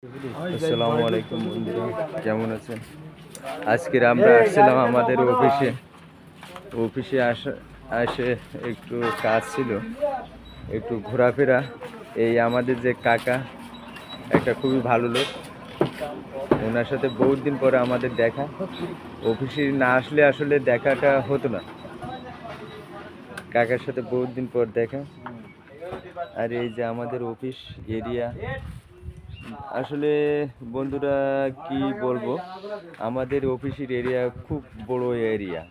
আসসালামু আলাইকুম বন্ধুরা, কেমন আছেন? আজকের আমরা আসছিলাম আমাদের অফিসে আসে একটু কাজ ছিল, একটু ঘোরাফেরা। এই আমাদের যে কাকা, একটা খুবই ভালো লোক, ওনার সাথে বহুত দিন পরে আমাদের দেখা। অফিসে না আসলে আসলে দেখাটা হতো না। কাকার সাথে বহুত দিন পর দেখা। আর এই যে আমাদের অফিস এরিয়া, আসলে বন্ধুরা কি বলবো, আমাদের অফিসের এরিয়া খুব বড় এরিয়া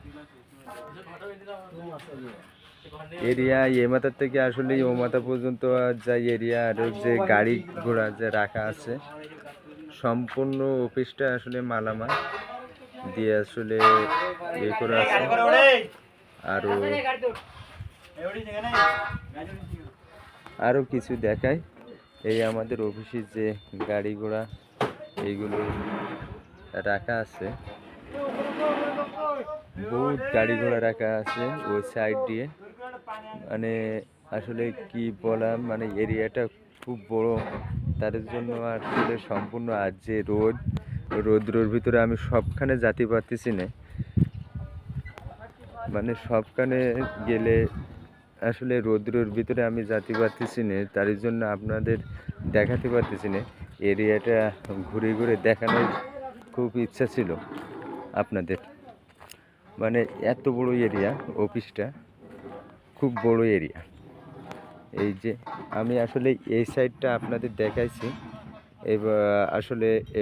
এ মাথার থেকে আসলে ও মাথা পর্যন্ত যা এরিয়া, আর যে গাড়ি ঘোড়া যে রাখা আছে, সম্পূর্ণ অফিসটা আসলে মালামাল দিয়ে আসলে ইয়ে করা আছে। আরো কিছু দেখায়, এই আমাদের অফিসের যে গাড়ি ঘোড়া এইগুলো রাখা আছে, বহুত গাড়ি ঘোড়া রাখা আছে ওই সাইড দিয়ে। মানে আসলে কি বলা, মানে এরিয়াটা খুব বড়, তার জন্য আসলে সম্পূর্ণ। আর যে রোদ্রের ভিতরে আমি সবখানে যেতে পারতেছি না, মানে সবখানে গেলে আসলে রোদ্রের ভিতরে আমি যেতে পারতেছি না, তার জন্য আপনাদের দেখাতে পারতেছি না। এরিয়াটা ঘুরে ঘুরে দেখানোর খুব ইচ্ছা ছিল আপনাদের। মানে এত বড় এরিয়া, অফিসটা খুব বড় এরিয়া। এই যে আমি আসলে এই সাইডটা আপনাদের দেখাইছি,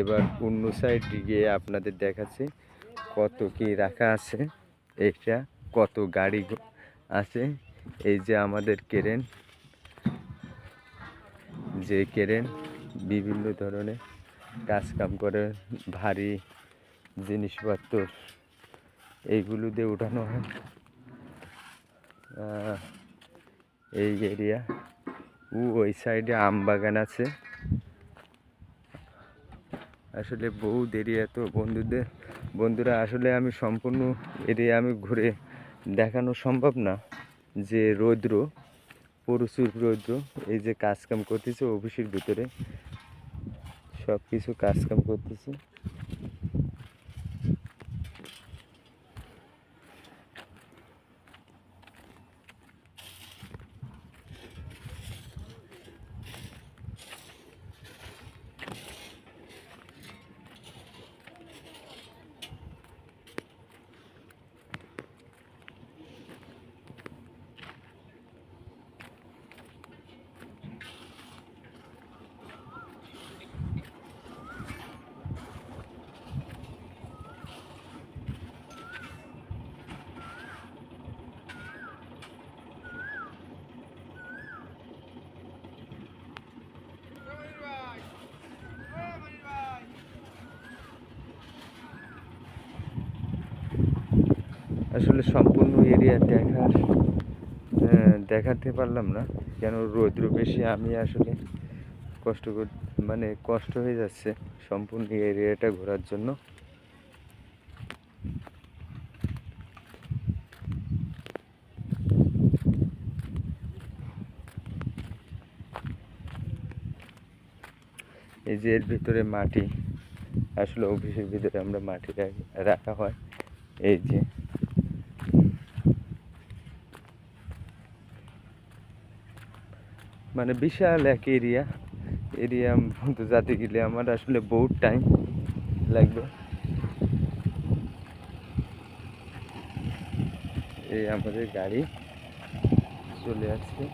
এবার অন্য সাইড গিয়ে আপনাদের দেখাচ্ছি কত কি রাখা আছে, এটা কত গাড়ি আছে। এই যে আমাদের ক্রেন, যে ক্রেন বিভিন্ন ধরনের কাজ কাম করে, ভারী জিনিসপত্র এইগুলো দিয়ে উঠানো হয়। এই এরিয়া ওই সাইডে আম বাগান আছে। আসলে বহুত এরিয়া তো বন্ধুরা, আসলে আমি সম্পূর্ণ এরিয়া আমি ঘুরে দেখানো সম্ভব না, যে প্রচুর রৌদ্র। এই যে কাজকাম করতেছে অফিসের ভিতরে, সব কিছু কাজকাম করতেছে। আসলে সম্পূর্ণ এরিয়া দেখাতে পারলাম না, কেন রৌদ্র বেশি। আমি আসলে কষ্ট হয়ে যাচ্ছে সম্পূর্ণ এরিয়াটা ঘোরার জন্য। এই যে এর ভিতরে মাটি, আসলে অফিসের ভিতরে আমরা মাটি রাখা হয়। এই যে মানে বিশাল এক এরিয়া যেতে গেলে আমার আসলে বহুত টাইম লাগবে। এই আমাদের গাড়ি চলে আসছে।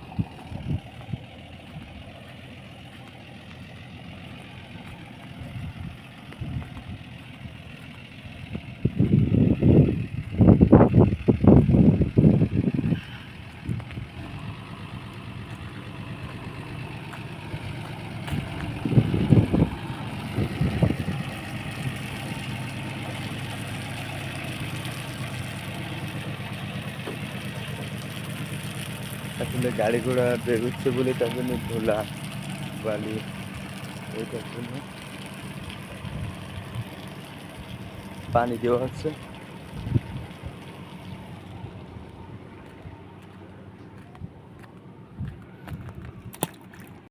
আসলে গাড়ি ঘোড়া বেরোচ্ছে বলে তার জন্য ধুলা বালি, এটার জন্য পানি দেওয়া হচ্ছে।